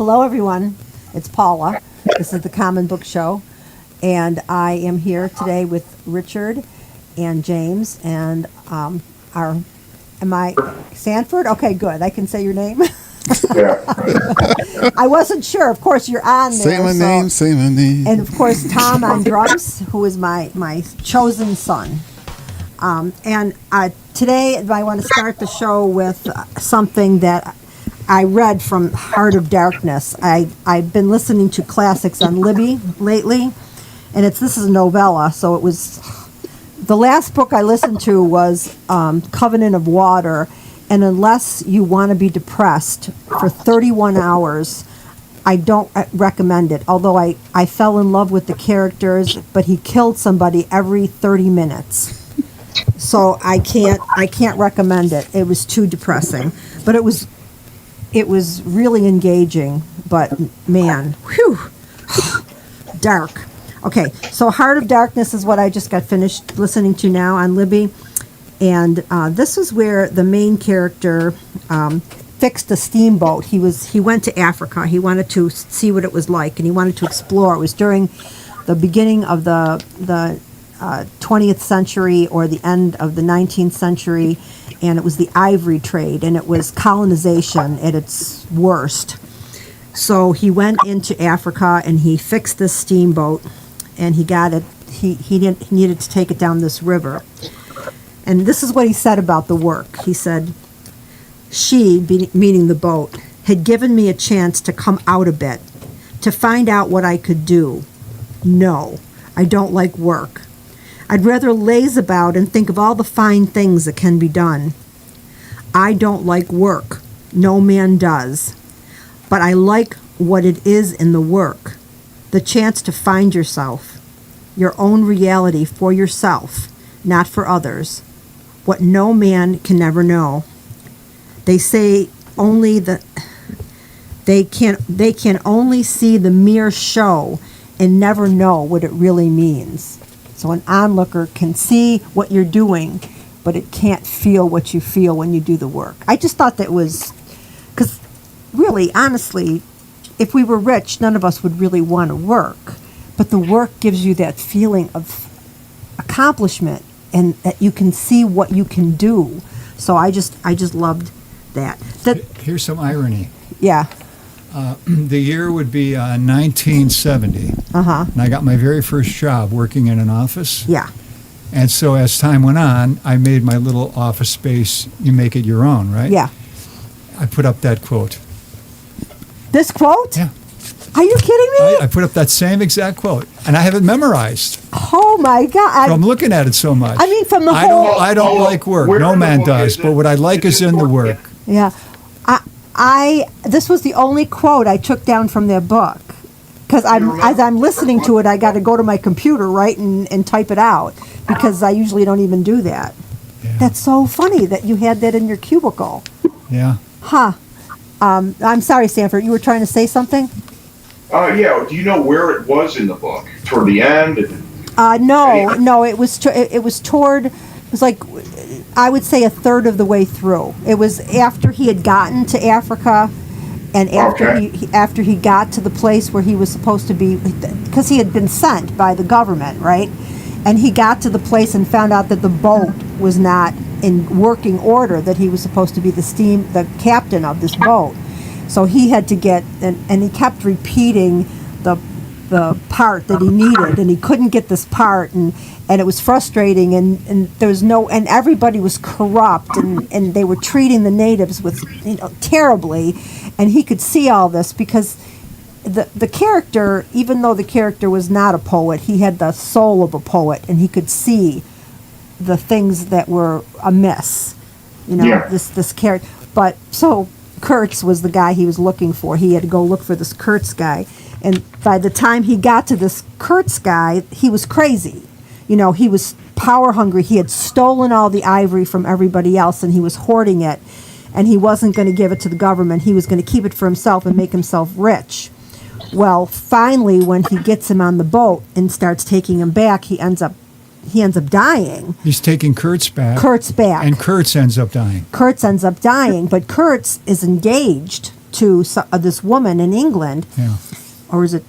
Hello, everyone. It's Paula. This is the Common Book Show, and I am here today with Richard and James and am I Sanford? Okay, good. I can say your name. Yeah. I wasn't sure. Of course, you're on there. Say my name. And of course, Tom on drums, who is my chosen son. Today, I want to start the show with something that I read from Heart of Darkness. I've been listening to classics on Libby lately, and this is a novella, so it was... The last book I listened to was Covenant of Water, and unless you want to be depressed for 31 hours, I don't recommend it. Although I fell in love with the characters, but he killed somebody every 30 minutes. So I can't recommend it. It was too depressing. But it was really engaging, but man, whew, dark. Okay, so Heart of Darkness is what I just got finished listening to now on Libby. And this is where the main character fixed a steamboat. He went to Africa. He wanted to see what it was like, and he wanted to explore. It was during the beginning of the 20th century or the end of the 19th century, and it was the ivory trade, and it was colonization at its worst. So he went into Africa, and he fixed this steamboat, and he got it. He needed to take it down this river. And this is what he said about the work. He said, she, meaning the boat, had given me a chance to come out a bit, to find out what I could do. No, I don't like work. I'd rather laze about and think of all the fine things that can be done. I don't like work. No man does. But I like what it is in the work. The chance to find yourself, your own reality for yourself, not for others. What no man can never know. They say only they can only see the mere show and never know what it really means. So an onlooker can see what you're doing, but it can't feel what you feel when you do the work. I just thought that was, because really, honestly, if we were rich, none of us would really want to work. But the work gives you that feeling of accomplishment and that you can see what you can do. So I just loved that. Here's some irony. Yeah. The year would be 1970. Uh-huh. And I got my very first job working in an office. Yeah. And so as time went on, I made my little office space, you make it your own, right? Yeah. I put up that quote. This quote? Yeah. Are you kidding me? I put up that same exact quote, and I have it memorized. Oh my God! I'm looking at it so much. I mean, from the whole. I don't like work. No man does. But what I like is in the work. Yeah, this was the only quote I took down from their book, because as I'm listening to it, I got to go to my computer, right, and type it out, because I usually don't even do that. Yeah. That's so funny that you had that in your cubicle. Yeah. Huh. I'm sorry, Sanford. You were trying to say something? Yeah. Do you know where it was in the book? Toward the end? No. It was toward. It was like, I would say, a third of the way through. It was after he had gotten to Africa, and after he got to the place where he was supposed to be, because he had been sent by the government, right? And he got to the place and found out that the boat was not in working order, that he was supposed to be the captain of this boat. So he had to get, and he kept repeating the part that he needed, and he couldn't get this part, and it was frustrating, and there was and everybody was corrupt, and they were treating the natives with, terribly, and he could see all this because the character, even though the character was not a poet, he had the soul of a poet, and he could see the things that were amiss, this character. But so Kurtz was the guy he was looking for. He had to go look for this Kurtz guy. And by the time he got to this Kurtz guy, he was crazy. He was power hungry. He had stolen all the ivory from everybody else, and he was hoarding it. And he wasn't going to give it to the government. He was going to keep it for himself and make himself rich. Well, finally, when he gets him on the boat and starts taking him back, he ends up dying. He's taking Kurtz back. And Kurtz ends up dying. But Kurtz is engaged to this woman in England, Yeah. or was it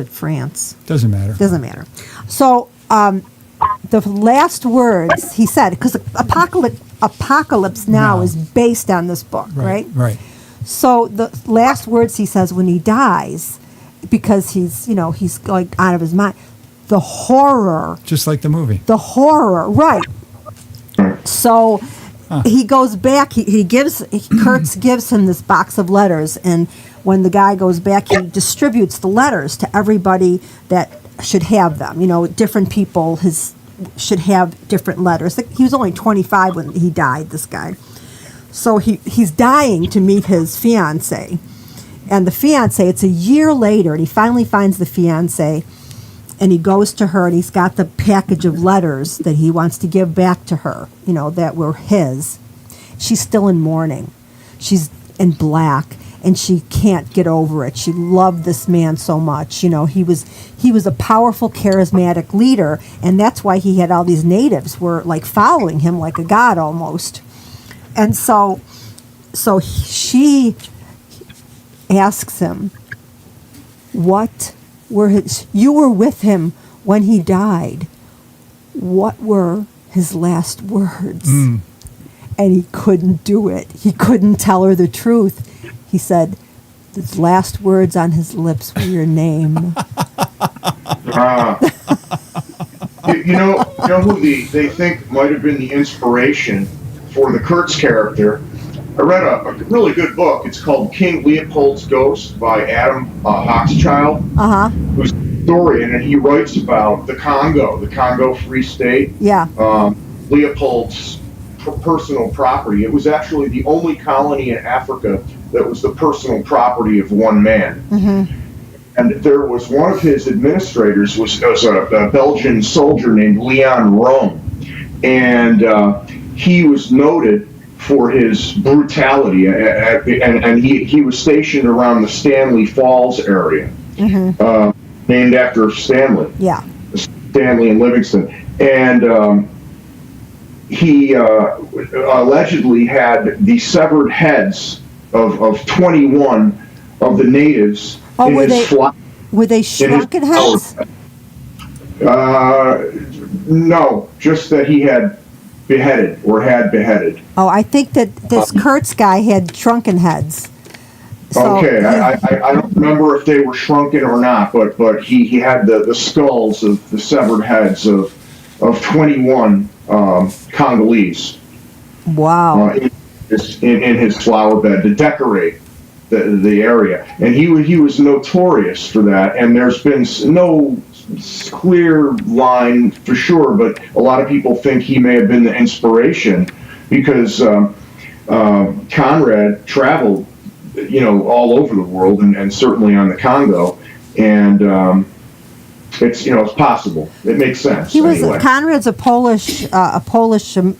France? Doesn't matter. Doesn't matter. So the last words he said, because Apocalypse Now is based on this book, right? Right. So the last words he says when he dies, because he's like out of his mind, the horror. Just like the movie. The horror, right. So he goes back, Kurtz gives him this box of letters, and when the guy goes back, he distributes the letters to everybody that should have them. Different people should have different letters. He was only 25 when he died, this guy. So he's dying to meet his fiancée. And the fiancée, it's a year later, and he finally finds the fiancée, and he goes to her, and he's got the package of letters that he wants to give back to her, that were his. She's still in mourning. She's in black, and she can't get over it. She loved this man so much. He was a powerful, charismatic leader, and that's why he had all these natives were like following him like a god almost. And so she asks him, what were you were with him when he died. What were his last words? And he couldn't do it. He couldn't tell her the truth. He said, his last words on his lips were your name. You know who they think might have been the inspiration for the Kurtz character? I read a really good book. It's called King Leopold's Ghost by Adam Hochschild, who's a historian, and he writes about the Congo Free State. Yeah. Leopold's personal property. It was actually the only colony in Africa that was the personal property of one man. Mm-hmm. And there was one of his administrators was a Belgian soldier named Leon Rome, and he was noted for his brutality, and he was stationed around the Stanley Falls area, named after Stanley. Yeah. Stanley and Livingston, and he allegedly had the severed heads of 21 of the natives. Oh, were they shrunken heads? No, just that he had beheaded. Oh, I think that this Kurtz guy had shrunken heads. So okay, I don't remember if they were shrunken or not, but he had the skulls of the severed heads of 21 Congolese. Wow. In his flower bed to decorate the area, and he was notorious for that. And there's been no clear line for sure, but a lot of people think he may have been the inspiration because Conrad traveled, all over the world, and certainly on the Congo, and it's possible. It makes sense. He was anyway. Conrad's a Polish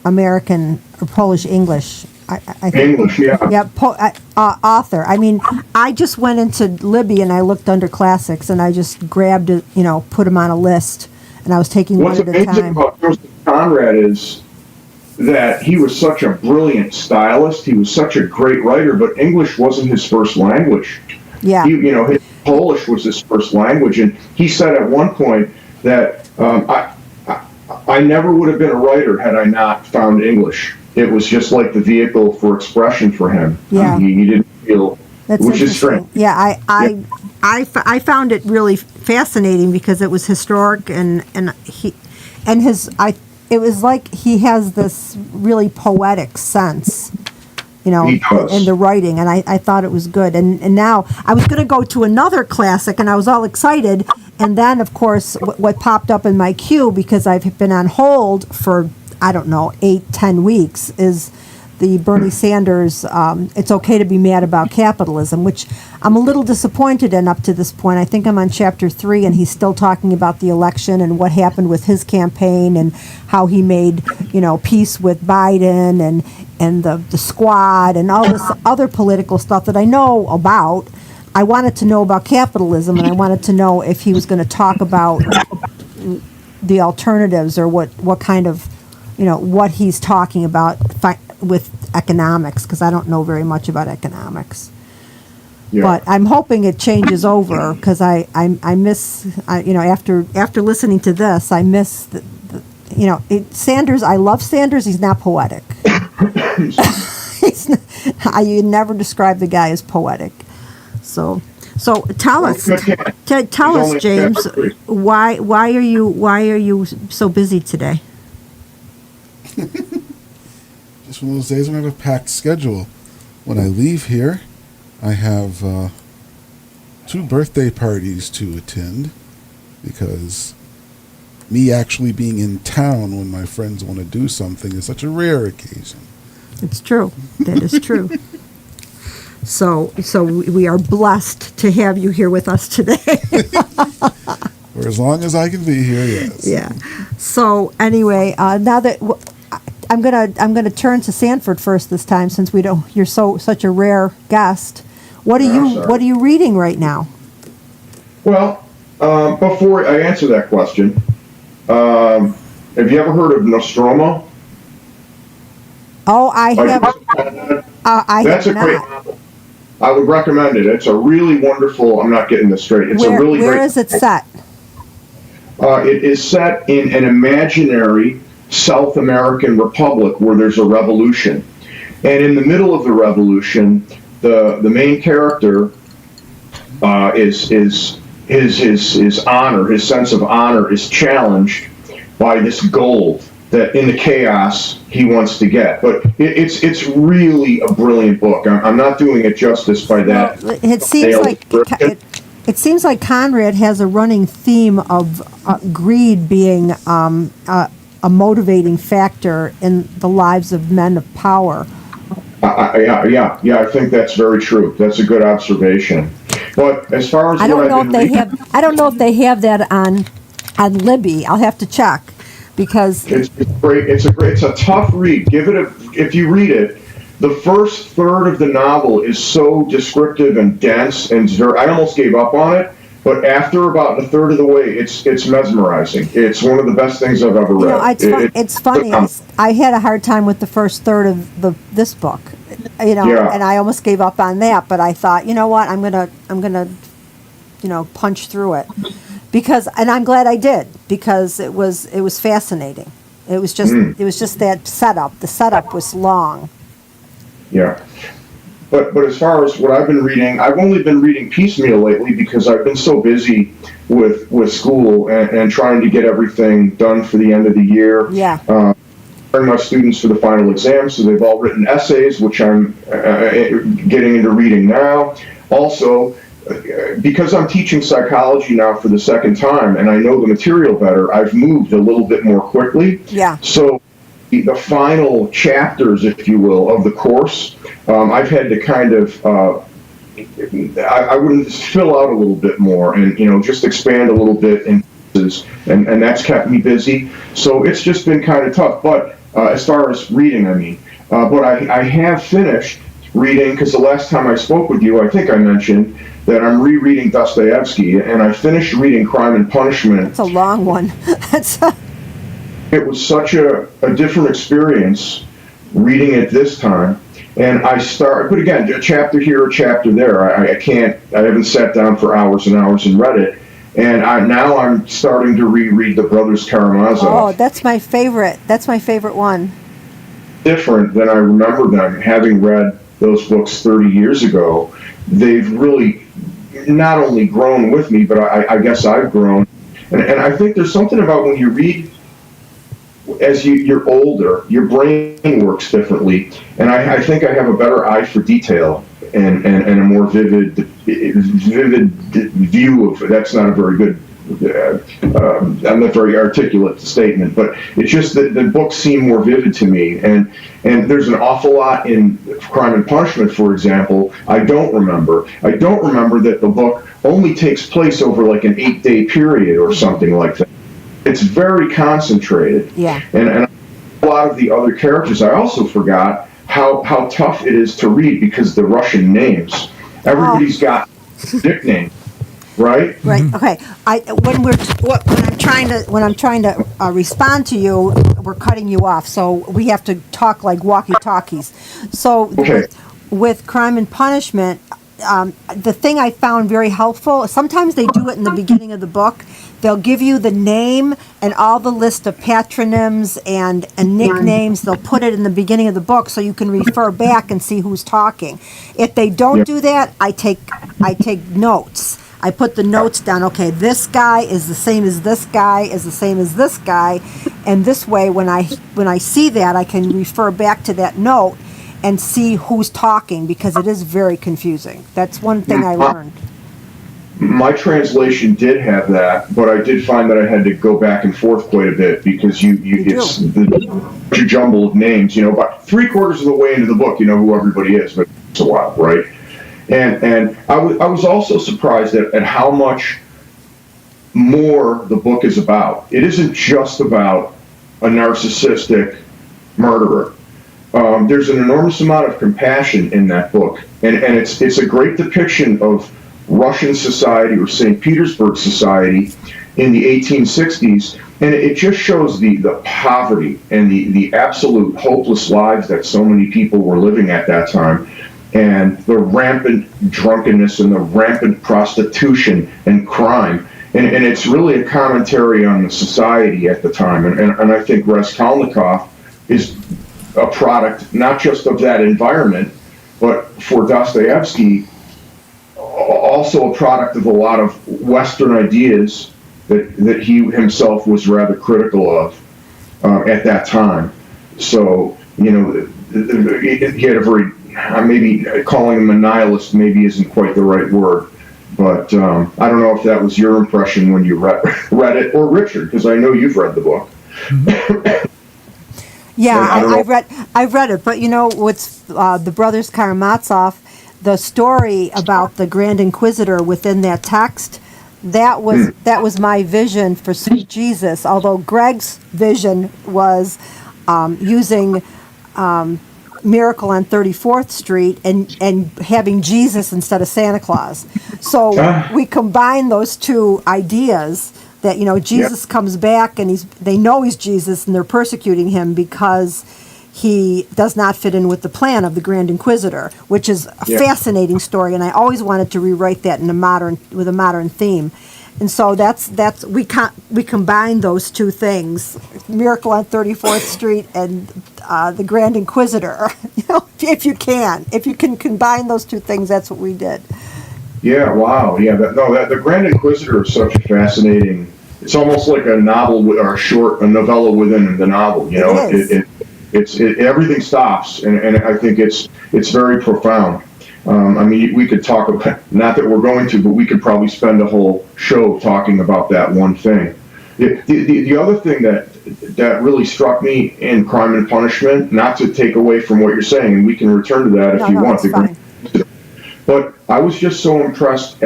American or Polish English. I think. English, yeah. Yeah, author. I mean, I just went into Libby and I looked under classics and I just grabbed it, put them on a list, and I was taking What's one at a amazing time. about Joseph Conrad is that he was such a brilliant stylist. He was such a great writer, but English wasn't his first language. Yeah. His Polish was his first language, and he said at one point that I never would have been a writer had I not found English. It was just like the vehicle for expression for him. Yeah. He didn't feel, That's which is strange. Yeah, I found it really fascinating because it was historic and it was like he has this really poetic sense, He does. in the writing, and I thought it was good. And now I was going to go to another classic, and I was all excited, and then of course what popped up in my queue, because I've been on hold for 8-10 weeks, is the Bernie Sanders, It's Okay to Be Mad About Capitalism, which I'm a little disappointed in up to this point. I think I'm on chapter 3, and he's still talking about the election and what happened with his campaign and how he made, peace with Biden and the squad and all this other political stuff that I know about. I wanted to know about capitalism, and I wanted to know if he was going to talk about the alternatives or what kind of, what he's talking about with economics, because I don't know very much about economics. But I'm hoping it changes over because I miss, after listening to this, I miss, Sanders, I love Sanders. He's not poetic. You never describe the guy as poetic. So tell us, James, why are you so busy today? Just one of those days when I have a packed schedule. When I leave here, I have 2 birthday parties to attend because me actually being in town when my friends want to do something is such a rare occasion. It's true. That is true. So we are blessed to have you here with us today. For as long as I can be here, yes. Yeah. So anyway, now that I'm gonna turn to Sanford first this time, since you're such a rare guest. What are you reading right now? Well, before I answer that question, have you ever heard of Nostromo? Oh, I have. That's a great novel. I would recommend it. It's a really wonderful. I'm not getting this straight. It's a really great. Where is it set? It is set in an imaginary South American republic where there's a revolution, and in the middle of the revolution, the main character is his honor, his sense of honor is challenged by this gold that in the chaos he wants to get. But it's really a brilliant book. I'm not doing it justice by that. Well, it seems like Conrad has a running theme of greed being a motivating factor in the lives of men of power. Yeah, I think that's very true. That's a good observation. But as far as I don't know if they have that on Libby. I'll have to check because it's great. It's a tough read. If you read it, the first third of the novel is so descriptive and dense, and I almost gave up on it. But after about a third of the way, it's mesmerizing. It's one of the best things I've ever read. It's funny. I had a hard time with the first third of this book, and I almost gave up on that. But I thought, you know what, I'm gonna, punch through it and I'm glad I did because it was fascinating. It was just that setup. The setup was long. Yeah. But as far as what I've been reading, I've only been reading piecemeal lately because I've been so busy with school and trying to get everything done for the end of the year. Yeah. Preparing my students for the final exam, so they've all written essays, which I'm getting into reading now. Also, because I'm teaching psychology now for the second time and I know the material better, I've moved a little bit more quickly. Yeah. So the final chapters, if you will, of the course, I've had to kind of, I would fill out a little bit more and, just expand a little bit in pieces, and that's kept me busy. So it's just been kind of tough. But as far as reading, but I have finished reading, because the last time I spoke with you, I think I mentioned that I'm rereading Dostoevsky, and I finished reading Crime and Punishment. It's a long one. It was such a different experience reading it this time. And but again, a chapter here, a chapter there. I haven't sat down for hours and hours and read it. And now I'm starting to reread The Brothers Karamazov. Oh, that's my favorite. That's my favorite one. Different than I remember them, having read those books 30 years ago. They've really not only grown with me, but I guess I've grown. And I think there's something about when you read, as you're older, your brain works differently, and I think I have a better eye for detail and a more vivid view of. That's not a very good. I'm not very articulate statement, but it's just that the books seem more vivid to me, and there's an awful lot in Crime and Punishment, for example. I don't remember that the book only takes place over like an 8-day period or something like that. It's very concentrated. Yeah. And a lot of the other characters, I also forgot how tough it is to read because the Russian names. Everybody's got nicknames, right? Right. Okay. When I'm trying to respond to you, we're cutting you off. So we have to talk like walkie-talkies. So Okay. with Crime and Punishment, the thing I found very helpful, sometimes they do it in the beginning of the book. They'll give you the name and all the list of patronyms and nicknames. They'll put it in the beginning of the book so you can refer back and see who's talking. If they don't do that, I take notes. I put the notes down. Okay, this guy is the same as this guy, is the same as this guy, and this way, when I see that, I can refer back to that note and see who's talking, because it is very confusing. That's one thing I learned. My translation did have that, but I did find that I had to go back and forth quite a bit because it's the jumble of names. About 3/4 of the way into the book, you know who everybody is, but it's a while, right? And I was also surprised at how much more the book is about. It isn't just about a narcissistic murderer. There's an enormous amount of compassion in that book, and it's a great depiction of Russian society, or St. Petersburg society in the 1860s, and it just shows the poverty and the absolute hopeless lives that so many people were living at that time, and the rampant drunkenness and the rampant prostitution and crime. And it's really a commentary on the society at the time, and I think Raskolnikov is a product not just of that environment, but for Dostoevsky, also a product of a lot of Western ideas that he himself was rather critical of at that time. So, he had a very, maybe calling him a nihilist maybe isn't quite the right word, but I don't know if that was your impression when you read it, or Richard, because I know you've read the book. Yeah, I've read it, but what's the brothers Karamazov, the story about the Grand Inquisitor within that text, that was my vision for Sweet Jesus. Although Greg's vision was using Miracle on 34th Street and having Jesus instead of Santa Claus. So we combine those two ideas. That Jesus comes back and they know he's Jesus, and they're persecuting him because he does not fit in with the plan of the Grand Inquisitor, which is a fascinating story, and I always wanted to rewrite that with a modern theme. And so we combine those two things, Miracle on 34th Street and the Grand Inquisitor. If you can combine those two things, that's what we did. Yeah, wow. Yeah, the Grand Inquisitor is such a fascinating. It's almost like a novel or a novella within the novel. Everything stops, and I think it's very profound. We could talk about, not that we're going to, but we could probably spend a whole show talking about that one thing. The other thing that really struck me in Crime and Punishment, not to take away from what you're saying, and we can return to that if you want. But I was just so impressed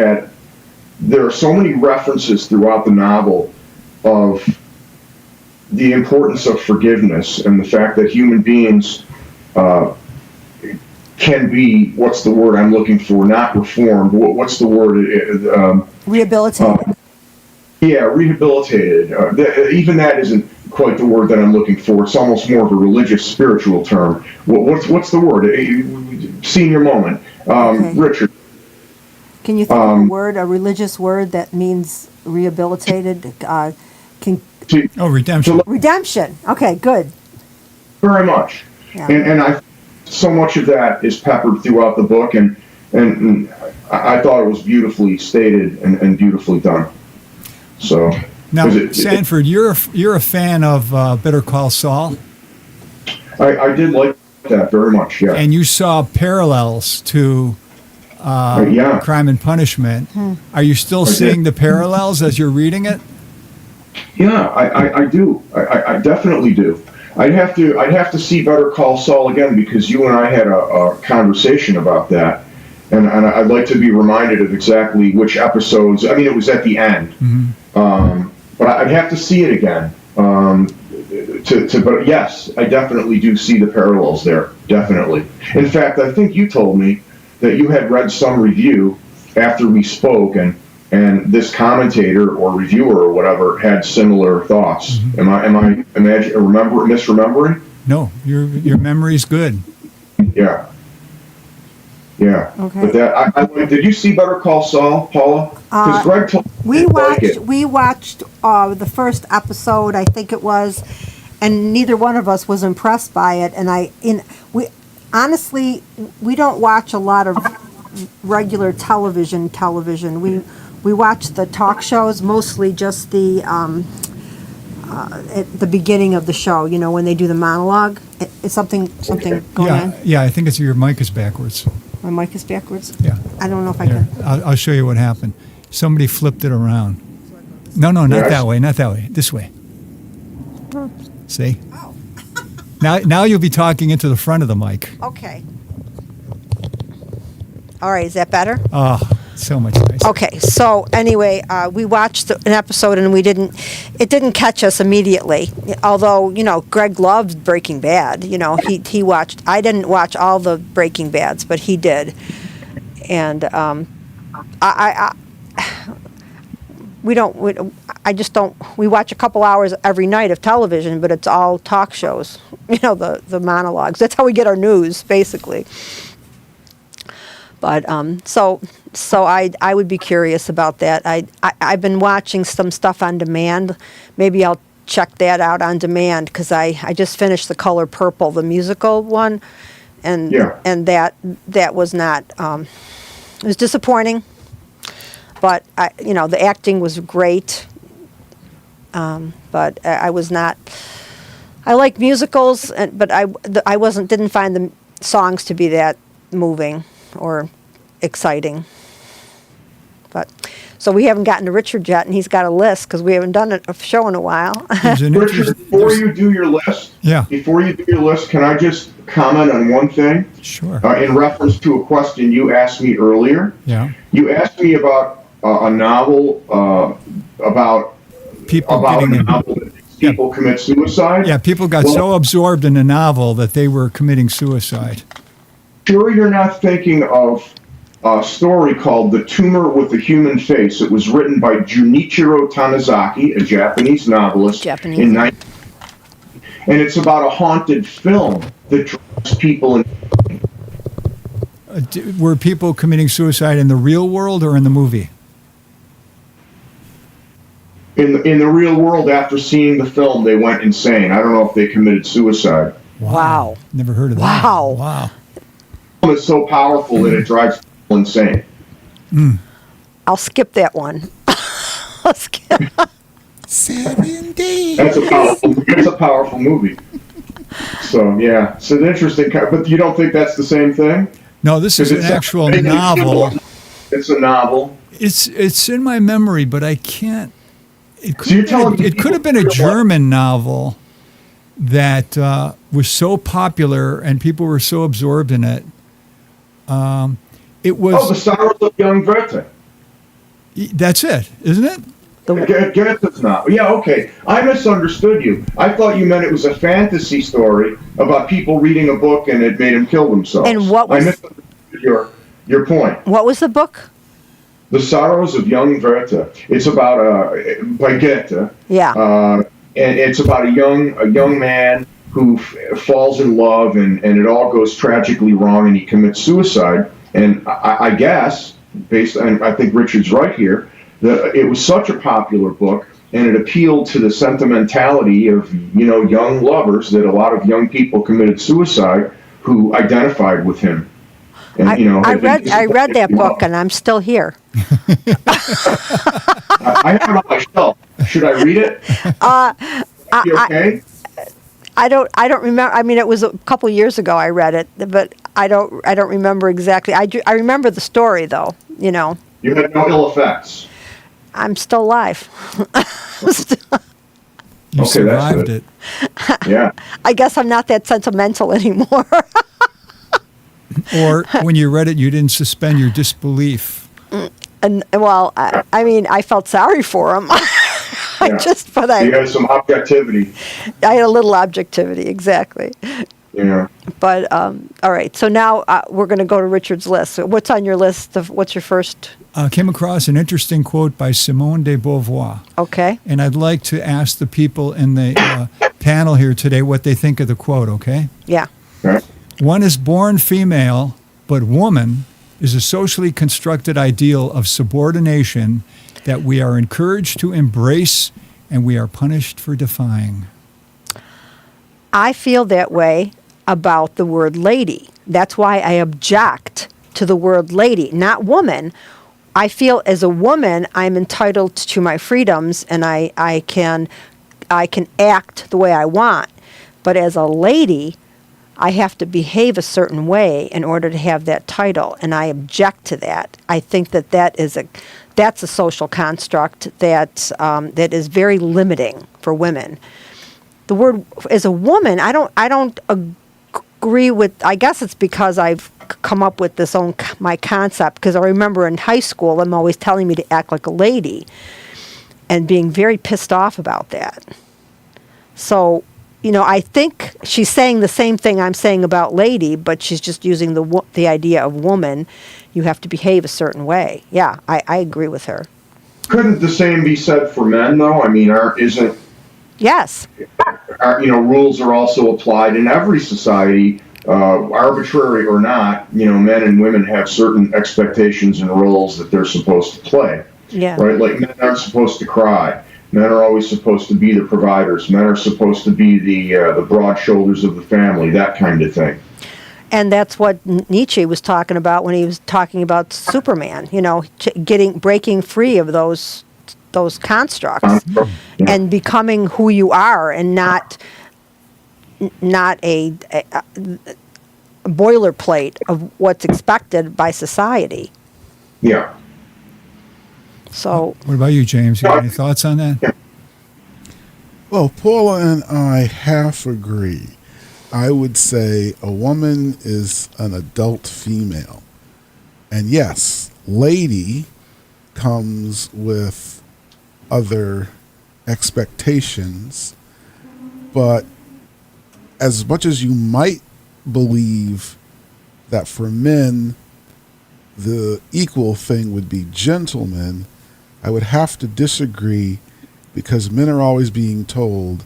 there are so many references throughout the novel of the importance of forgiveness and the fact that human beings can be, what's the word I'm looking for, not reformed, what's the word? Rehabilitated. Rehabilitated. Even that isn't quite the word that I'm looking for. It's almost more of a religious, spiritual term. What's the word? Senior moment. Okay. Richard. Can you think of a religious word that means rehabilitated? Redemption. Redemption. Okay, good. Very much. Yeah. And so much of that is peppered throughout the book, and I thought it was beautifully stated and beautifully done. So now, Sanford, you're a fan of Better Call Saul. I did like that very much. Yeah. And you saw parallels to Crime and Punishment. Are you still seeing the parallels as you're reading it? Yeah, I do. I definitely do. I'd have to see Better Call Saul again, because you and I had a conversation about that, and I'd like to be reminded of exactly which episodes. I mean, it was at the end, but I'd have to see it again. But yes, I definitely do see the parallels there. Definitely. In fact, I think you told me that you had read some review after we spoke, and this commentator or reviewer or whatever had similar thoughts. Am I misremembering? No, your memory's good. Yeah. Yeah. Okay. But did you see Better Call Saul, Paula? Because Greg told me We you didn't like watched. it. We watched the first episode, I think it was, and neither one of us was impressed by it. And we honestly we don't watch a lot of regular television. We watch the talk shows, mostly just the at the beginning of the show. You know, when they do the monologue. It's something going on. Yeah, I think it's your mic is backwards. My mic is backwards. Yeah. I don't know if I Here, can. I'll show you what happened. Somebody flipped it around. No, not Yes. that way, not that way. This way. See? Now you'll be talking into the front of the mic. Okay. All right. Is that better? Oh, so much nicer. Okay, so anyway, we watched an episode and it didn't catch us immediately. Although, you know, Greg loved Breaking Bad. You know, he watched, I didn't watch all the Breaking Bads, but he did. And we watch a couple hours every night of television, but it's all talk shows, you know, the monologues. That's how we get our news, basically. But so I would be curious about that. I've been watching some stuff on demand. Maybe I'll check that out on demand because I just finished The Color Purple, the musical one, and that was not it was disappointing. But the acting was great. But I was not. I like musicals, but I didn't find the songs to be that moving or exciting. But so we haven't gotten to Richard yet, and he's got a list because we haven't done a show in a while. Richard, before you do your list, can I just comment on one thing? Sure. In reference to a question you asked me earlier. Yeah. You asked me about a novel about people commit suicide. Yeah, people got so absorbed in the novel that they were committing suicide. Sure, you're not thinking of a story called The Tumor with the Human Face. It was written by Junichiro Tanizaki, a Japanese novelist. And it's about a haunted film that drives people in. Were people committing suicide in the real world or in the movie? In the real world, after seeing the film, they went insane. I don't know if they committed suicide. Wow. Never heard of that. Wow. It's so powerful that it drives people insane. I'll skip that one. I'll skip. 7 days. That's a powerful movie. So yeah, it's an interesting. But you don't think that's the same thing? No, this is an actual novel. It's a novel. It's in my memory, but I can't. It could have been a German novel that was so popular and people were so absorbed in it. It was. The Sorrows of Young Goethe. That's it, isn't it? Goethe's novel. Yeah, okay. I misunderstood you. I thought you meant it was a fantasy story about people reading a book and it made them kill themselves. And what was? I misunderstood your point. What was the book? The Sorrows of Young Goethe. It's about by Goethe. Yeah. And it's about a young man who falls in love and it all goes tragically wrong and he commits suicide. And I guess, based on, I think Richard's right here, that it was such a popular book and it appealed to the sentimentality of young lovers that a lot of young people committed suicide who identified with him. And, I read that book and I'm still here. I have it on my shelf. Should I read it? Okay. I don't remember. I mean, it was a couple years ago I read it, but I don't remember exactly. I remember the story though. You had no ill effects. I'm still alive. You survived it. Yeah. I guess I'm not that sentimental anymore. Or when you read it, you didn't suspend your disbelief. And well, I mean, I felt sorry for him. You had some objectivity. I had a little objectivity, exactly. Yeah. But all right, so now we're going to go to Richard's list. So what's on your list? What's your first? Came across an interesting quote by Simone de Beauvoir. Okay. And I'd like to ask the people in the panel here today what they think of the quote. Okay. Yeah. Okay. One is born female, but woman is a socially constructed ideal of subordination that we are encouraged to embrace and we are punished for defying. I feel that way about the word lady. That's why I object to the word lady, not woman. I feel as a woman, I'm entitled to my freedoms and I can act the way I want. But as a lady, I have to behave a certain way in order to have that title, and I object to that. I think that's a social construct that is very limiting for women. The word as a woman, I don't agree with. I guess it's because I've come up with my concept. Because I remember in high school, them always telling me to act like a lady, and being very pissed off about that. So, I think she's saying the same thing I'm saying about lady, but she's just using the idea of woman. You have to behave a certain way. Yeah, I agree with her. Couldn't the same be said for men, though? I mean, Yes. Rules are also applied in every society, arbitrary or not. Men and women have certain expectations and roles that they're supposed to play. Yeah. Right? Like men aren't supposed to cry. Men are always supposed to be the providers. Men are supposed to be the broad shoulders of the family, that kind of thing. And that's what Nietzsche was talking about when he was talking about Superman. Breaking free of those constructs and becoming who you are, and not a boilerplate of what's expected by society. Yeah. So, what about you, James? You have any thoughts on that? Well, Paula and I half agree. I would say a woman is an adult female. And yes, lady comes with other expectations, but as much as you might believe that for men the equal thing would be gentlemen, I would have to disagree, because men are always being told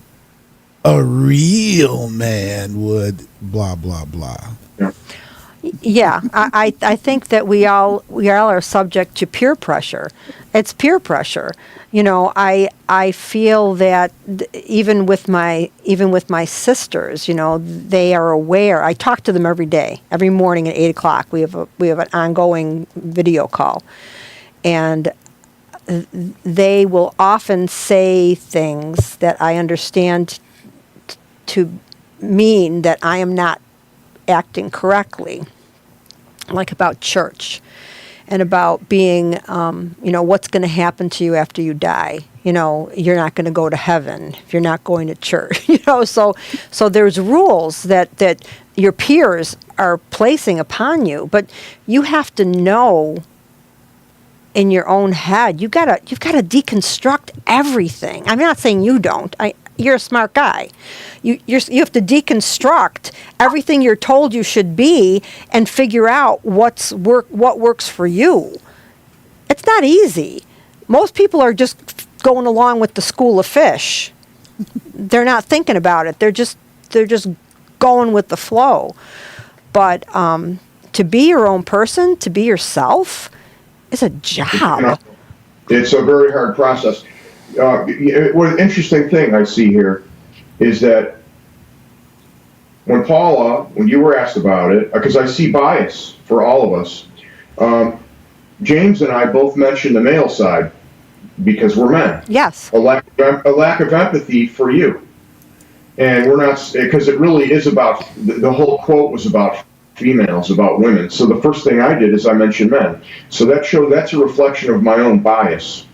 a real man would blah blah blah. yeah, I think that we all are subject to peer pressure. It's peer pressure. I feel that even with my sisters, they are aware. I talk to them every day, every morning at 8:00. We have an ongoing video call, and they will often say things that I understand to mean that I am not acting correctly, like about church and about being, what's going to happen to you after you die. You're not going to go to heaven if you're not going to church. So there's rules that your peers are placing upon you, but you have to know in your own head. You've got to deconstruct everything. I'm not saying you don't. You're a smart guy. You have to deconstruct everything you're told you should be and figure out what works for you. It's not easy. Most people are just going along with the school of fish. They're not thinking about it. They're just going with the flow. But to be your own person, to be yourself, is a job. It's a very hard process. One interesting thing I see here is that when you were asked about it, because I see bias for all of us, James and I both mentioned the male side because we're men. Yes. A lack of empathy for you. And we're not, because it really is about, the whole quote was about females, about women. So the first thing I did is I mentioned men. So that's a reflection of my own bias.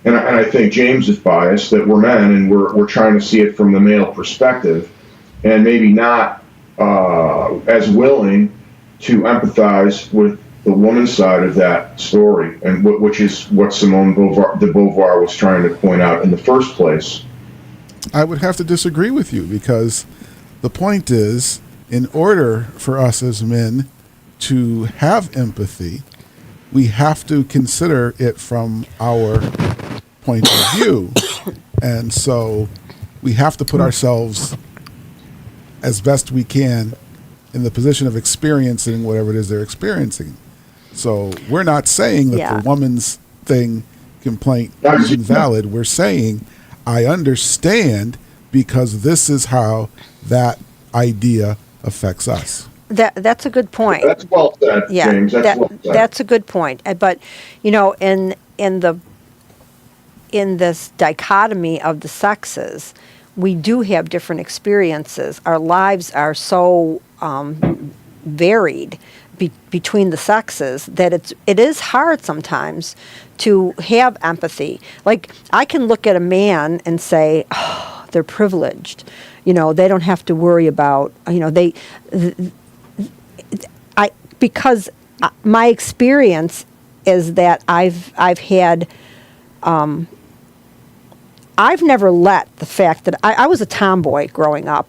And I think James is biased that we're men and we're trying to see it from the male perspective, and maybe not as willing to empathize with the woman's side of that story, and which is what Simone de Beauvoir was trying to point out in the first place. I would have to disagree with you, because the point is, in order for us as men to have empathy, we have to consider it from our point of view. And so we have to put ourselves as best we can in the position of experiencing whatever it is they're experiencing. So we're not saying that the woman's complaint is invalid. We're saying, I understand because this is how that idea affects us. That's a good point. That's well said, James. That's a good point. But in this dichotomy of the sexes, we do have different experiences. Our lives are so varied between the sexes that it is hard sometimes to have empathy. Like, I can look at a man and say, oh, they're privileged. They don't have to worry about, because my experience is that I've had, I've never let the fact that I was a tomboy growing up.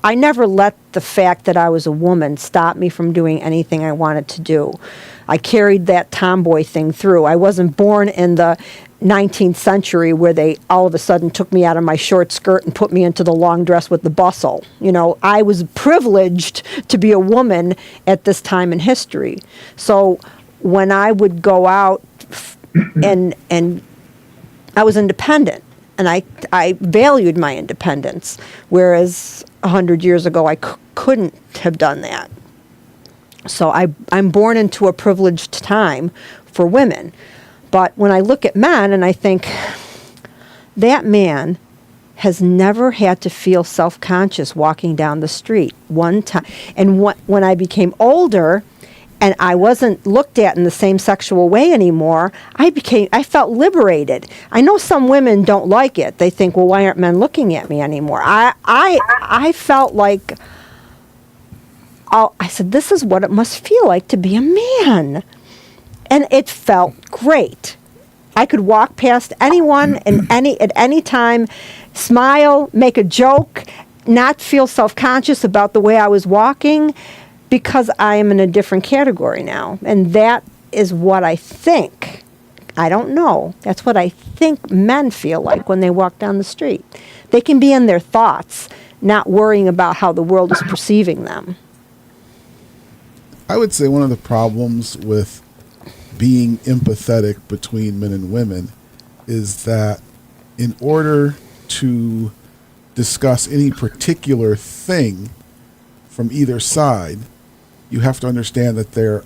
I never let the fact that I was a woman stop me from doing anything I wanted to do. I carried that tomboy thing through. I wasn't born in the 19th century where they all of a sudden took me out of my short skirt and put me into the long dress with the bustle. I was privileged to be a woman at this time in history. So when I would go out and I was independent, and I valued my independence, whereas 100 years ago I couldn't have done that. So I'm born into a privileged time for women. But when I look at men and I think, that man has never had to feel self-conscious walking down the street one time. And when I became older and I wasn't looked at in the same sexual way anymore, I felt liberated. I know some women don't like it. They think, well, why aren't men looking at me anymore? I felt like, I said, this is what it must feel like to be a man. And it felt great. I could walk past anyone at any time, smile, make a joke, not feel self-conscious about the way I was walking, because I am in a different category now. And that is what I think. I don't know. That's what I think men feel like when they walk down the street. They can be in their thoughts, not worrying about how the world is perceiving them. I would say one of the problems with being empathetic between men and women is that in order to discuss any particular thing from either side, you have to understand that the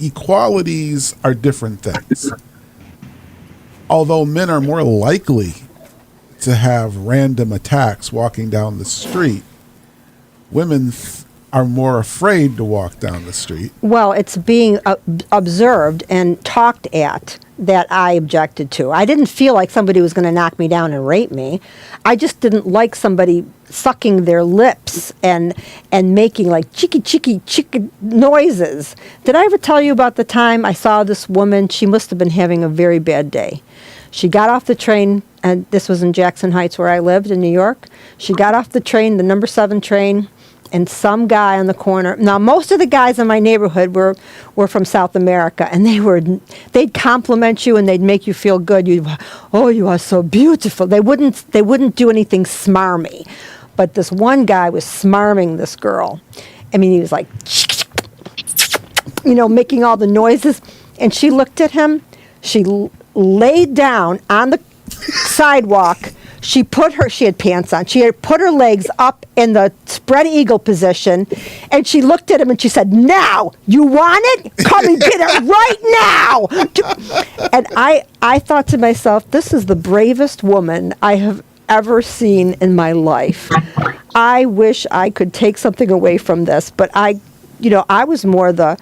equalities are different things. Although men are more likely to have random attacks walking down the street, women are more afraid to walk down the street. Well, it's being observed and talked at that I objected to. I didn't feel like somebody was going to knock me down and rape me. I just didn't like somebody sucking their lips and making like chicky noises. Did I ever tell you about the time I saw this woman? She must have been having a very bad day. She got off the train, and this was in Jackson Heights where I lived in New York. She got off the train, the number 7 train, and some guy on the corner. Now, most of the guys in my neighborhood were from South America, and they'd compliment you and they'd make you feel good. You are so beautiful. They wouldn't do anything smarmy, but this one guy was smarming this girl. I mean, he was like, making all the noises, and she looked at him. She laid down on the sidewalk. She had pants on. She had put her legs up in the spread eagle position, and she looked at him and she said, "Now, you want it? Come and get it right now." And I thought to myself, this is the bravest woman I have ever seen in my life. I wish I could take something away from this, but I was more the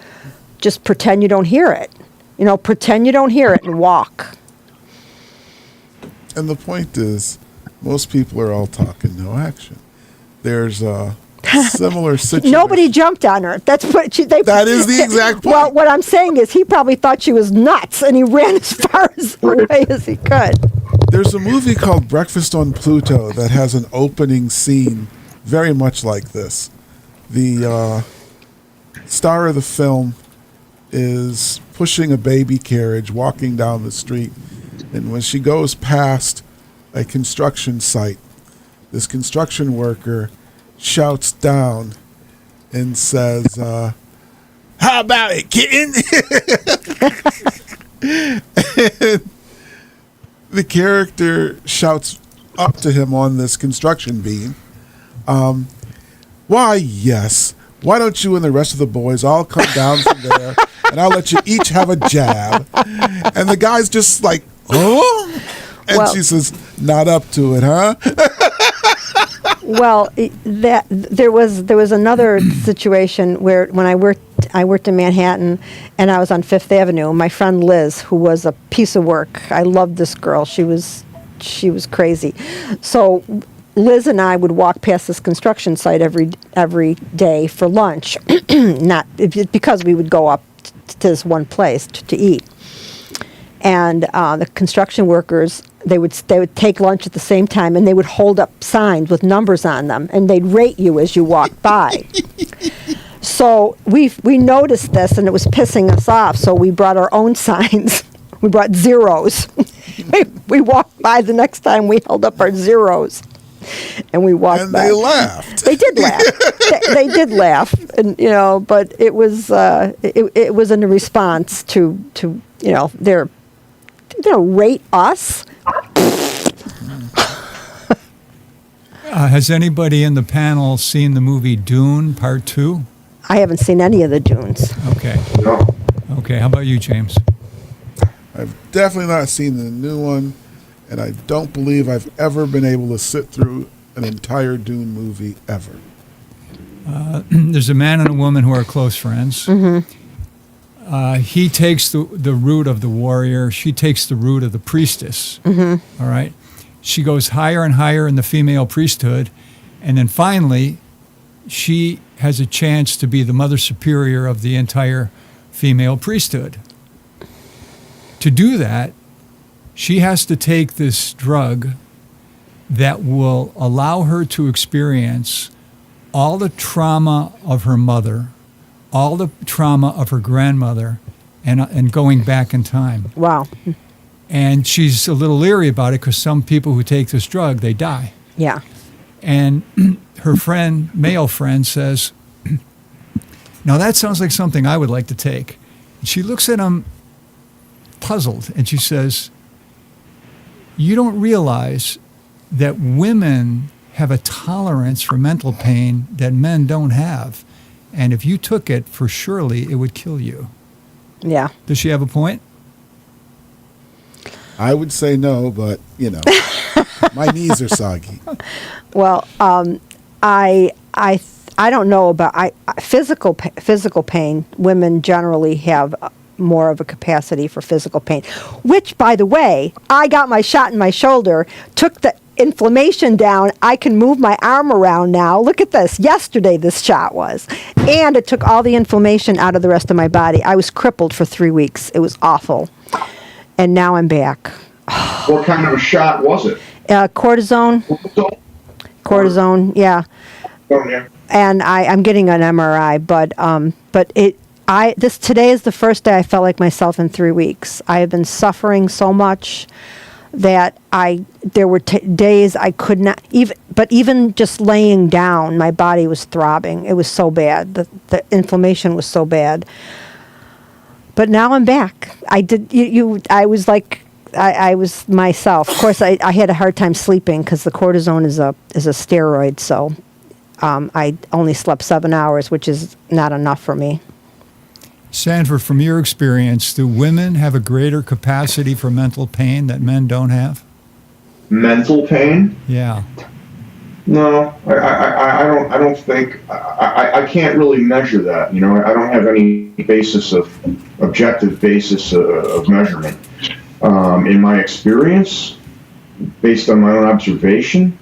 just pretend you don't hear it. Pretend you don't hear it and walk. And the point is, most people are all talk and no action. There's a similar situation. Nobody jumped on her. That is the exact point. Well, what I'm saying is he probably thought she was nuts, and he ran as far away as he could. There's a movie called Breakfast on Pluto that has an opening scene very much like this. The star of the film is pushing a baby carriage, walking down the street, and when she goes past a construction site, this construction worker shouts down and says, "How about it, kitten?" And the character shouts up to him on this construction beam, "Why, yes. Why don't you and the rest of the boys all come down from there, and I'll let you each have a jab." And the guy's just like, "Oh," and she says, "Not up to it, huh?" Well, there was another situation where when I worked in Manhattan, and I was on Fifth Avenue. My friend Liz, who was a piece of work, I loved this girl. She was crazy. So Liz and I would walk past this construction site every day for lunch, not because we would go up to this one place to eat. And the construction workers, they would take lunch at the same time, and they would hold up signs with numbers on them, and they'd rate you as you walked by. So we noticed this, and it was pissing us off. So we brought our own signs. We brought zeros. We walked by the next time. We held up our zeros, and we walked And by. they laughed. They did laugh. They did laugh, and but it was it was in response to their rate us. Has anybody in the panel seen the movie Dune Part 2? I haven't seen any of the Dunes. Okay. No. Okay. How about you, James? I've definitely not seen the new one, and I don't believe I've ever been able to sit through an entire Dune movie ever. There's a man and a woman who are close friends. Mm-hmm. He takes the route of the warrior. She takes the route of the priestess. Mm-hmm. All right. She goes higher and higher in the female priesthood, and then finally, she has a chance to be the mother superior of the entire female priesthood. To do that, she has to take this drug that will allow her to experience all the trauma of her mother, all the trauma of her grandmother, and going back in time. Wow. And she's a little leery about it because some people who take this drug, they die. Yeah. And her friend, male friend, says, "Now that sounds like something I would like to take." And she looks at him puzzled, and she says, "You don't realize that women have a tolerance for mental pain that men don't have. And if you took it, for surely it would kill you." Yeah. Does she have a point? I would say no, but, my knees are soggy. Well, I don't know about physical pain. Women generally have more of a capacity for physical pain, which, by the way, I got my shot in my shoulder, took the inflammation down. I can move my arm around now. Look at this. Yesterday this shot was. And it took all the inflammation out of the rest of my body. I was crippled for 3 weeks. It was awful. And now I'm back. What kind of a shot was it? Cortisone. Yeah. Oh, yeah. And I'm getting an MRI, but today is the first day I felt like myself in 3 weeks. I have been suffering so much that there were days I could not even just laying down, my body was throbbing. It was so bad. The inflammation was so bad. But now I'm back. I was like, I was myself. Of course, I had a hard time sleeping because the cortisone is a steroid. So I only slept 7 hours, which is not enough for me. Sanford, from your experience, do women have a greater capacity for mental pain that men don't have? Mental pain? Yeah. No, I don't think, I can't really measure that. I don't have any objective basis of measurement. In my experience, based on my own observation,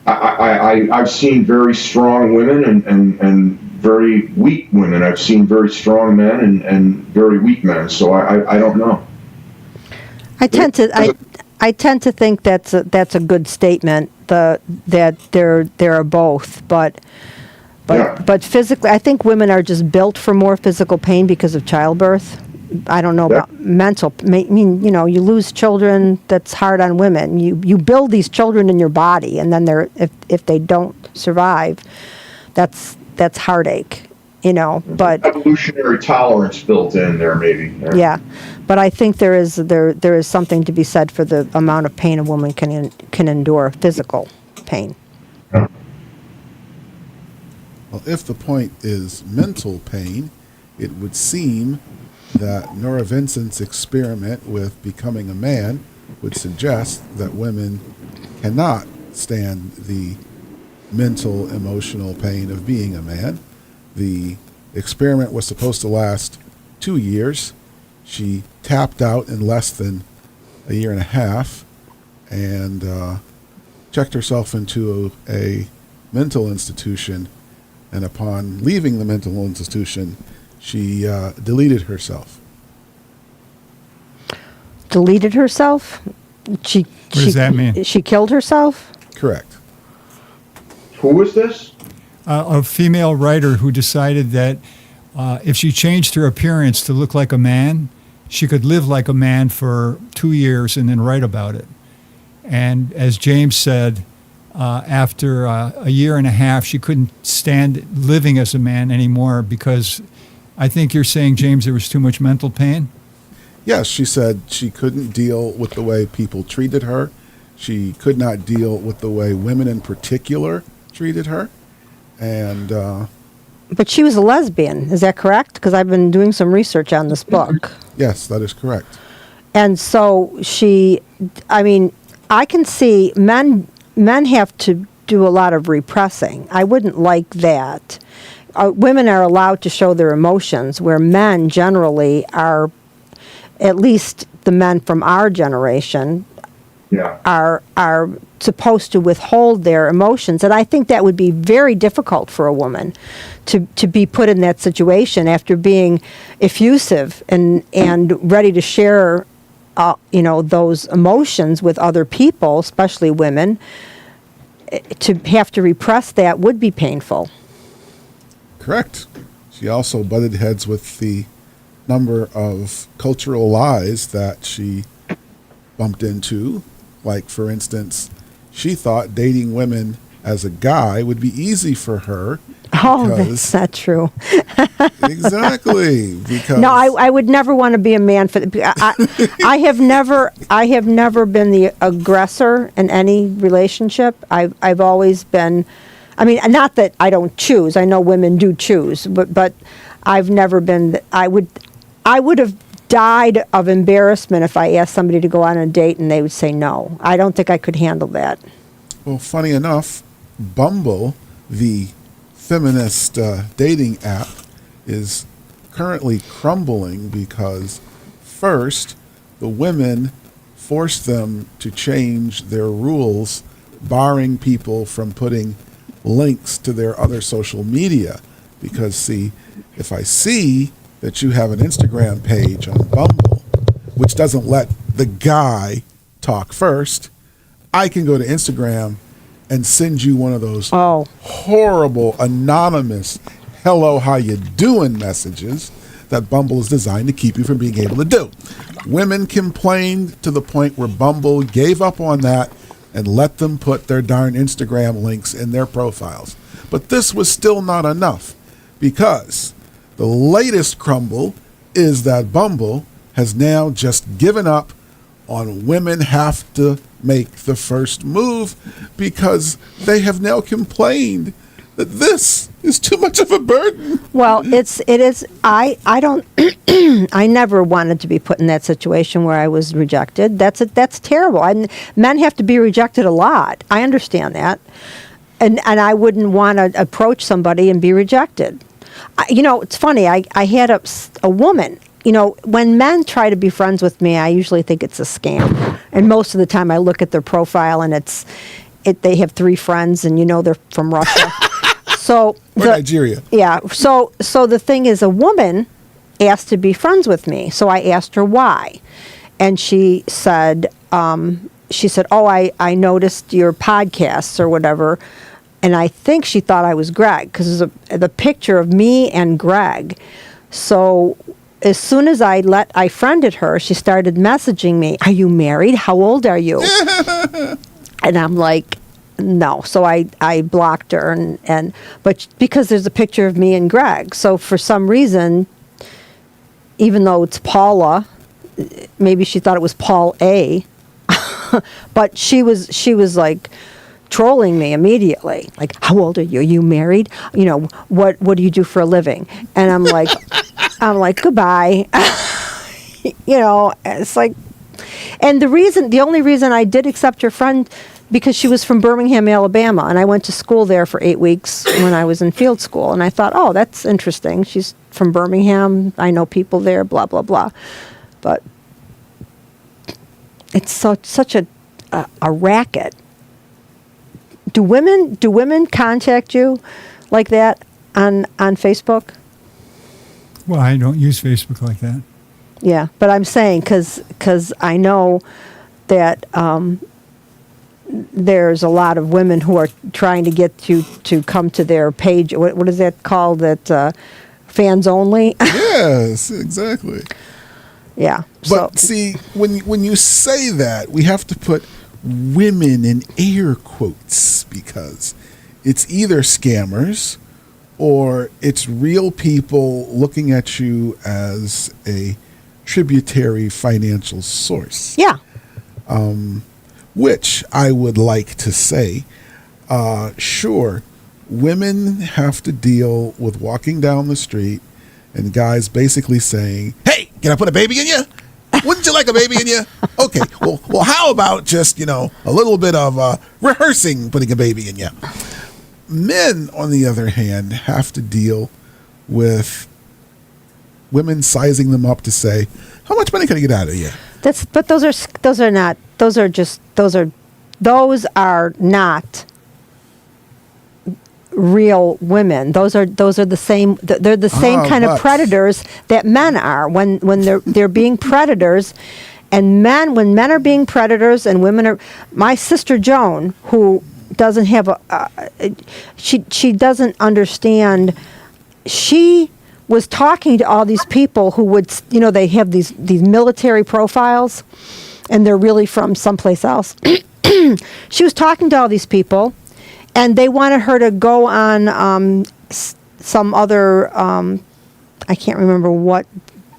I've seen very strong women and very weak women. I've seen very strong men and very weak men. So I don't know. I tend to think that's a good statement. That there are both, but physically, I think women are just built for more physical pain because of childbirth. I don't know That- about mental. I mean, you know, you lose children. That's hard on women. You build these children in your body, and then if they don't survive, that's heartache. You know, but Evolutionary tolerance built in there, maybe. yeah, but I think there is something to be said for the amount of pain a woman can endure, physical pain. Yeah. Well, if the point is mental pain, it would seem that Nora Vincent's experiment with becoming a man would suggest that women cannot stand the mental, emotional pain of being a man. The experiment was supposed to last 2 years. She tapped out in less than a year and a half and checked herself into a mental institution. And upon leaving the mental institution, she deleted herself. Deleted herself? What does that mean? She killed herself? Correct. Who is this? A female writer who decided that if she changed her appearance to look like a man, she could live like a man for 2 years and then write about it. And as James said, after a year and a half, she couldn't stand living as a man anymore because I think you're saying, James, there was too much mental pain? Yes, she said she couldn't deal with the way people treated her. She could not deal with the way women in particular treated her. And But she was a lesbian, is that correct? Because I've been doing some research on this book. yes, that is correct. And so I can see men have to do a lot of repressing. I wouldn't like that. Women are allowed to show their emotions, where men generally are, at least the men from our generation, Yeah. are supposed to withhold their emotions. And I think that would be very difficult for a woman to be put in that situation after being effusive and ready to share those emotions with other people, especially women. To have to repress that would be painful. Correct. She also butted heads with the number of cultural lies that she bumped into. Like, for instance, she thought dating women as a guy would be easy for her. Oh, that's not true. Exactly. Because No, I would never want to be a man for I have never been the aggressor in any relationship. I've always been, I mean, not that I don't choose. I know women do choose, but I've never been. I would have died of embarrassment if I asked somebody to go on a date and they would say no. I don't think I could handle that. Well, funny enough, Bumble, the feminist dating app, is currently crumbling because first, the women forced them to change their rules, barring people from putting links to their other social media. Because, see, if I see that you have an Instagram page on Bumble, which doesn't let the guy talk first, I can go to Instagram and send you one of those horrible anonymous hello, how you doing messages that Bumble is designed to keep you from being able to do. Women complained to the point where Bumble gave up on that and let them put their darn Instagram links in their profiles. But this was still not enough, because the latest crumble is that Bumble has now just given up on women have to make the first move, because they have now complained that this is too much of a burden. Well, it is. I don't. I never wanted to be put in that situation where I was rejected. That's terrible. Men have to be rejected a lot. I understand that, and I wouldn't want to approach somebody and be rejected. It's funny. I had a woman. When men try to be friends with me, I usually think it's a scam. And most of the time, I look at their profile and they have 3 friends, and they're from Russia. Or Nigeria. Yeah. So the thing is, a woman asked to be friends with me. So I asked her why, and she said, "Oh, I noticed your podcasts or whatever." And I think she thought I was Greg, because there's the picture of me and Greg. So as soon as I friended her, she started messaging me, "Are you married? How old are you?" And I'm like, no. So I blocked her, but because there's a picture of me and Greg. So for some reason, even though it's Paula, maybe she thought it was Paul A. But she was like trolling me immediately. Like, how old are you? Are you married? What do you do for a living? And I'm like, goodbye. It's like, and the only reason I did accept her friend, because she was from Birmingham, Alabama, and I went to school there for 8 weeks when I was in field school, and I thought, oh, that's interesting. She's from Birmingham. I know people there, blah, blah, blah. But it's such a racket. Do women contact you like that on Facebook? Well, I don't use Facebook like that. Yeah, but I'm saying because I know that there's a lot of women who are trying to get you to come to their page. What is that called? That fans only? Yes, exactly. Yeah. But see, when you say that, we have to put women in air quotes, because it's either scammers or it's real people looking at you as a tributary financial source. Yeah. Which I would like to say, sure, women have to deal with walking down the street and guys basically saying, "Hey, can I put a baby in you? Wouldn't you like a baby in you? Okay, well, how about just, a little bit of rehearsing putting a baby in you?" Men, on the other hand, have to deal with women sizing them up to say, "How much money can I get out of you?" But those are not real women. Those are the same. They're the same kind of predators that men are when they're being predators, and when men are being predators and women are. My sister Joan, who doesn't have she doesn't understand. She was talking to all these people who would, they have these military profiles, and they're really from someplace else. She was talking to all these people, and they wanted her to go on some other, I can't remember what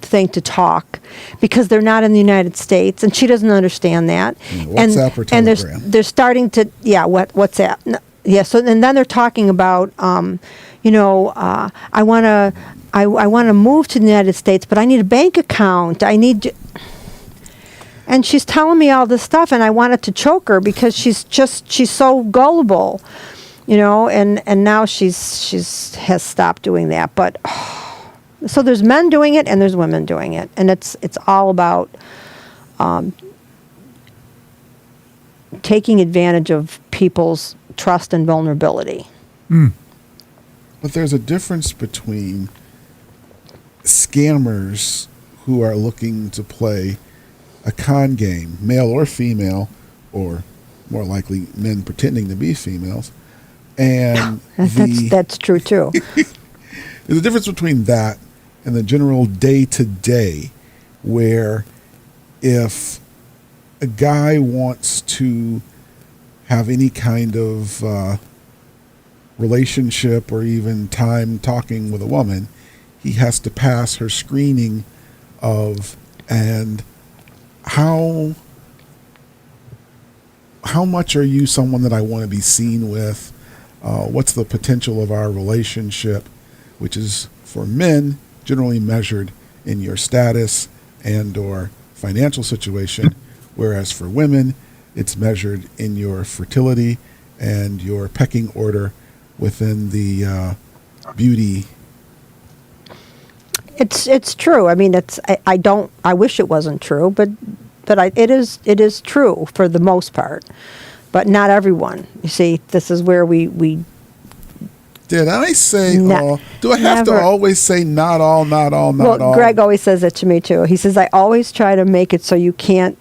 thing to talk, because they're not in the United States, and she doesn't understand that. WhatsApp or Telegram. And they're starting to, WhatsApp. Yeah, so and then they're talking about, I want to move to the United States, but I need a bank account. And she's telling me all this stuff, and I wanted to choke her because she's so gullible, and now she has stopped doing that. But so there's men doing it and there's women doing it, and it's all about taking advantage of people's trust and vulnerability. But there's a difference between scammers who are looking to play a con game, male or female, or more likely men pretending to be females, and that's true too. There's a difference between that and the general day-to-day, where if a guy wants to have any kind of relationship or even time talking with a woman, he has to pass her screening of, and how much are you someone that I want to be seen with? What's the potential of our relationship, which is for men generally measured in your status and or financial situation, whereas for women it's measured in your fertility and your pecking order within the beauty. It's true. I mean, I wish it wasn't true, but it is true for the most part, but not everyone. You see, this is where we. Did I say all? Do I have never. to always say not all, not all, not Well, all? Greg always says it to me too. He says, I always try to make it so you can't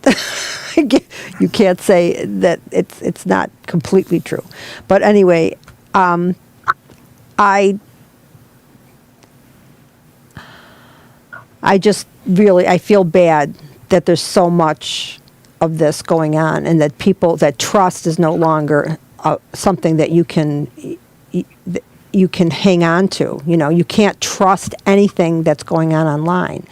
you can't say that it's not completely true. But anyway, I I feel bad that there's so much of this going on, and that trust is no longer something that you can hang on to. You can't trust anything that's going on online.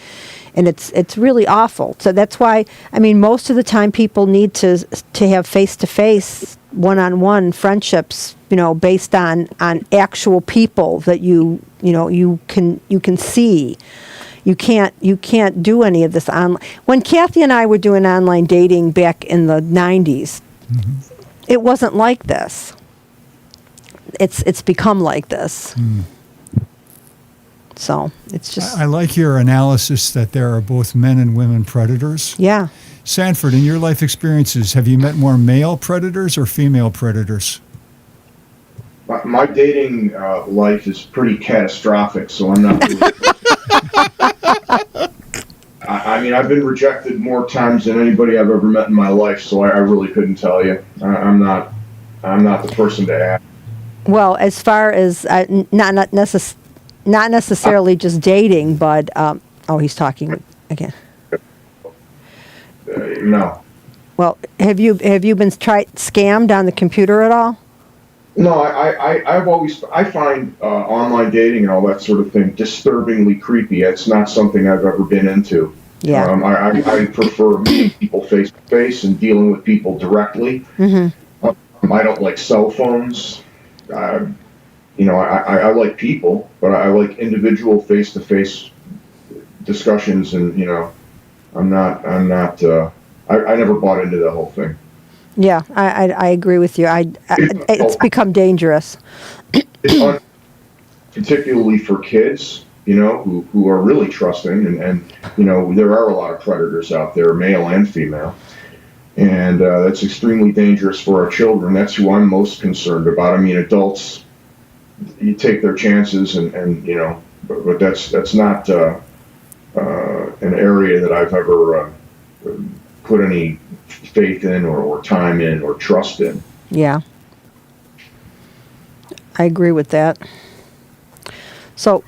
And it's really awful. So that's why, most of the time people need to have face-to-face, one-on-one friendships, based on actual people that you can see. You can't do any of this online. When Kathy and I were doing online dating back in the 90s, it wasn't like this. It's become like this. So it's just. I like your analysis that there are both men and women predators. Yeah. Sanford, in your life experiences, have you met more male predators or female predators? My dating life is pretty catastrophic, so I'm not really. I've been rejected more times than anybody I've ever met in my life, so I really couldn't tell you. I'm not the person to ask. Well, as far as not necessarily just dating, but he's talking again. No. Well, have you been scammed on the computer at all? No, I find online dating and all that sort of thing disturbingly creepy. It's not something I've ever been into. Yeah. I prefer meeting people face to face and dealing with people directly. I don't like cell phones. I like people, but I like individual face-to-face discussions, and I never bought into the whole thing. Yeah, I agree with you. It's become dangerous. It's particularly for kids, who are really trusting, and there are a lot of predators out there, male and female. And that's extremely dangerous for our children. That's who I'm most concerned about. Adults, you take their chances, but that's not an area that I've ever put any faith in or time in or trust in. Yeah, I agree with that. So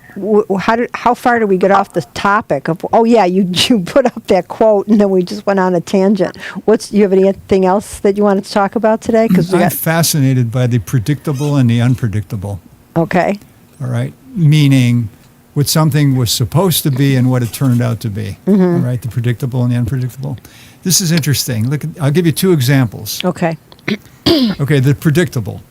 how far did we get off the topic of? Oh yeah, you put up that quote, and then we just went on a tangent. Do you have anything else that you wanted to talk about today? Because I'm fascinated by the predictable and the unpredictable. Okay. All right, meaning what something was supposed to be and what it turned out to be. All right, the predictable and the unpredictable. This is interesting. I'll give you two examples. Okay. Okay, the predictable.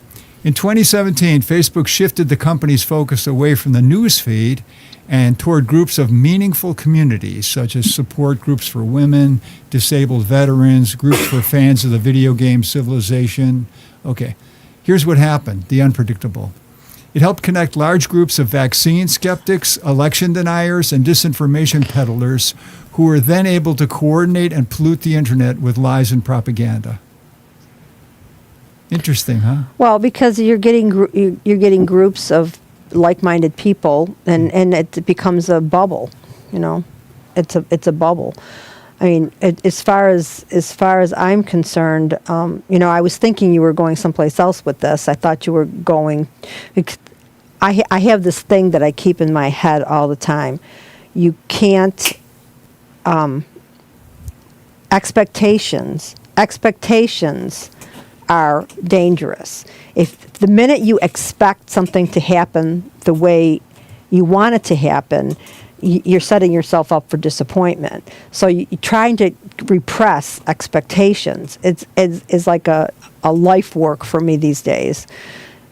In 2017, Facebook shifted the company's focus away from the news feed and toward groups of meaningful communities, such as support groups for women, disabled veterans, groups for fans of the video game Civilization. Okay, here's what happened, the unpredictable. It helped connect large groups of vaccine skeptics, election deniers, and disinformation peddlers who were then able to coordinate and pollute the internet with lies and propaganda. Interesting, huh? Well, because you're getting groups of like-minded people, and it becomes a bubble. It's a bubble. As far as I'm concerned, I was thinking you were going someplace else with this. I thought you were going. I have this thing that I keep in my head all the time. You can't. Expectations are dangerous. If the minute you expect something to happen the way you want it to happen, you're setting yourself up for disappointment. So you're trying to repress expectations. It's like a life work for me these days,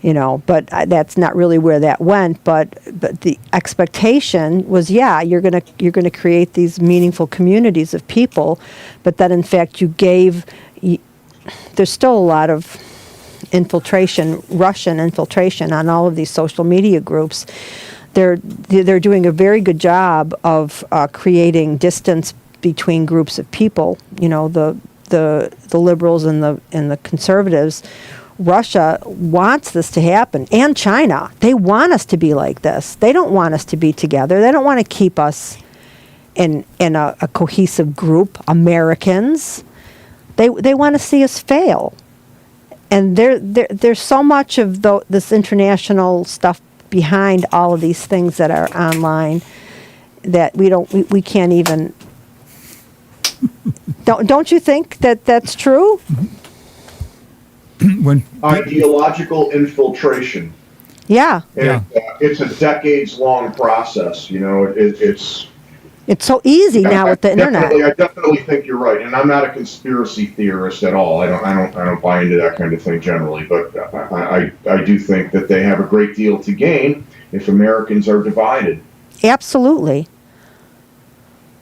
But that's not really where that went. But the expectation was, you're gonna create these meaningful communities of people, but then in fact there's still a lot of Russian infiltration on all of these social media groups. They're doing a very good job of creating distance between groups of people. The liberals and the conservatives. Russia wants this to happen, and China. They want us to be like this. They don't want us to be together. They don't want to keep us in a cohesive group. Americans. They want to see us fail, and there's so much of this international stuff behind all of these things that are online. that we can't even. Don't you think that that's true? When Ideological infiltration. Yeah. And it's a decades-long process. You know, it's It's so easy now with the internet. I definitely think you're right, and I'm not a conspiracy theorist at all. I don't buy into that kind of thing generally, but I do think that they have a great deal to gain if Americans are divided. Absolutely.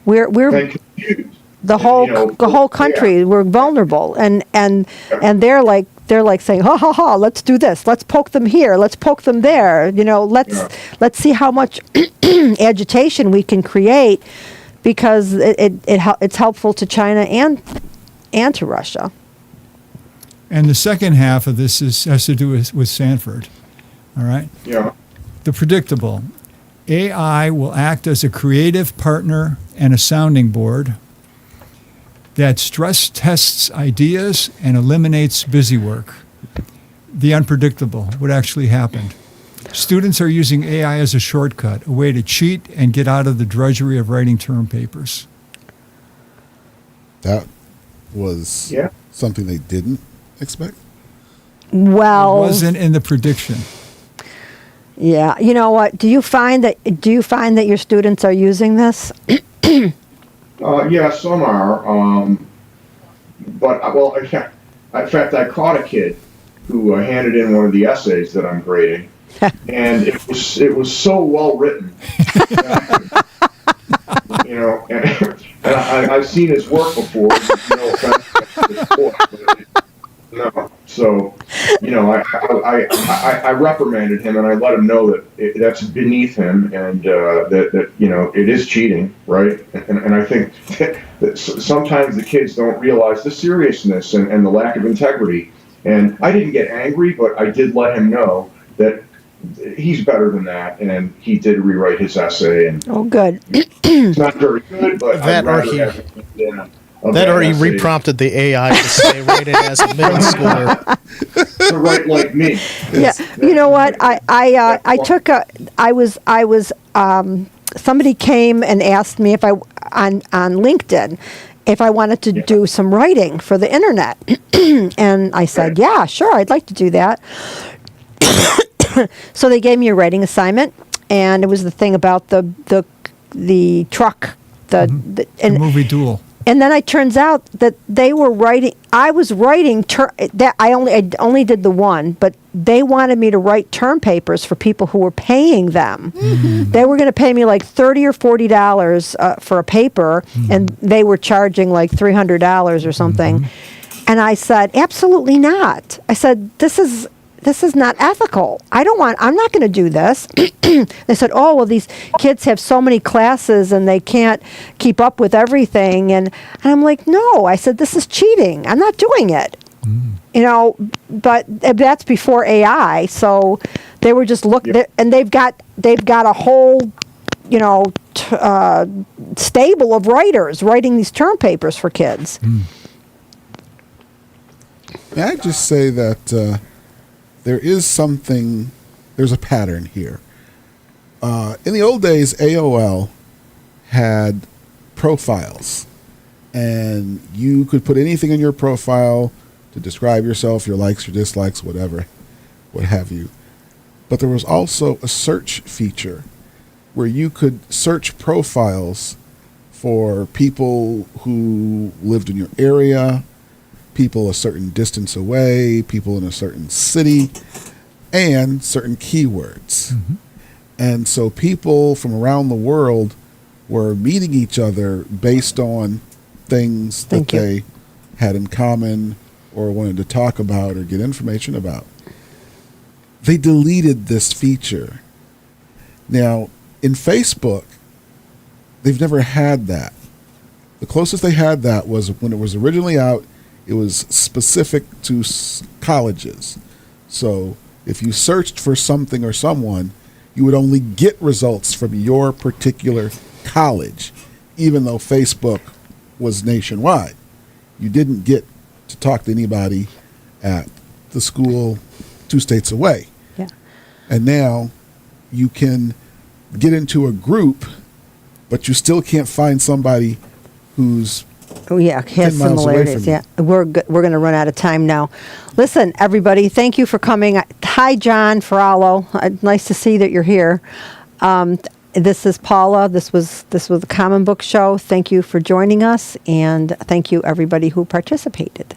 We're And confused. the whole country. Yeah. We're vulnerable, and they're like saying, ha ha ha, let's do this, let's poke them here, let's poke them there, let's see how much agitation we can create, because it's helpful to China and to Russia. And the second half of this has to do with Sanford. All right? Yeah. The predictable. AI will act as a creative partner and a sounding board that stress tests ideas and eliminates busy work. The unpredictable, what actually happened. Students are using AI as a shortcut, a way to cheat and get out of the drudgery of writing term papers. That was something they didn't expect. Well, It wasn't in the prediction. yeah. You know what? Do you find that your students are using this? Yeah, some are. But, well, in fact, I caught a kid who handed in one of the essays that I'm grading, and it was so well written. And I've seen his work before. No offense to his book, but no. So, I reprimanded him and I let him know that that's beneath him, and that it is cheating, right? And I think that sometimes the kids don't realize the seriousness and the lack of integrity. And I didn't get angry, but I did let him know that he's better than that, and he did rewrite his essay. And Oh, good. it's not very good, but That I'd rather or he- have it than a That bad or he essay reprompted the AI to stay rated as a middle schooler. to write like me. Yeah, you know what? Somebody came and asked me if on LinkedIn if I wanted to do some writing for the internet, and I said, yeah, sure, I'd like to do that. So they gave me a writing assignment, and it was the thing about the truck, The and movie Duel. and then it turns out that they were writing. I was writing that I only did the one, but they wanted me to write term papers for people who were paying them. Mm-hmm. They were going to pay me like $30 or $40 for a paper, and they were charging like $300 or something. And I said, absolutely not. I said, this is not ethical. I'm not going to do this. They said, oh, well, these kids have so many classes and they can't keep up with everything. And I'm like, no. I said, this is cheating. I'm not doing it. But that's before AI. So they were just and they've got a whole, stable of writers writing these term papers for kids. May I just say that there's a pattern here. In the old days, AOL had profiles, and you could put anything in your profile to describe yourself, your likes, your dislikes, whatever, what have you. But there was also a search feature where you could search profiles for people who lived in your area, people a certain distance away, people in a certain city, and certain keywords. Mm-hmm. And so people from around the world were meeting each other based on things that Thank you. they had in common or wanted to talk about or get information about. They deleted this feature. Now, in Facebook, they've never had that. The closest they had that was when it was originally out. It was specific to colleges. So if you searched for something or someone, you would only get results from your particular college, even though Facebook was nationwide. You didn't get to talk to anybody at the school 2 states away. Yeah. And now you can get into a group but you still can't find somebody who's Oh yeah, has 10 miles away similarities. from you. Yeah, we're going to run out of time now. Listen, everybody, thank you for coming. Hi, John Ferrallo. Nice to see that you're here. This is Paula. This was the Common Book Show. Thank you for joining us, and thank you everybody who participated.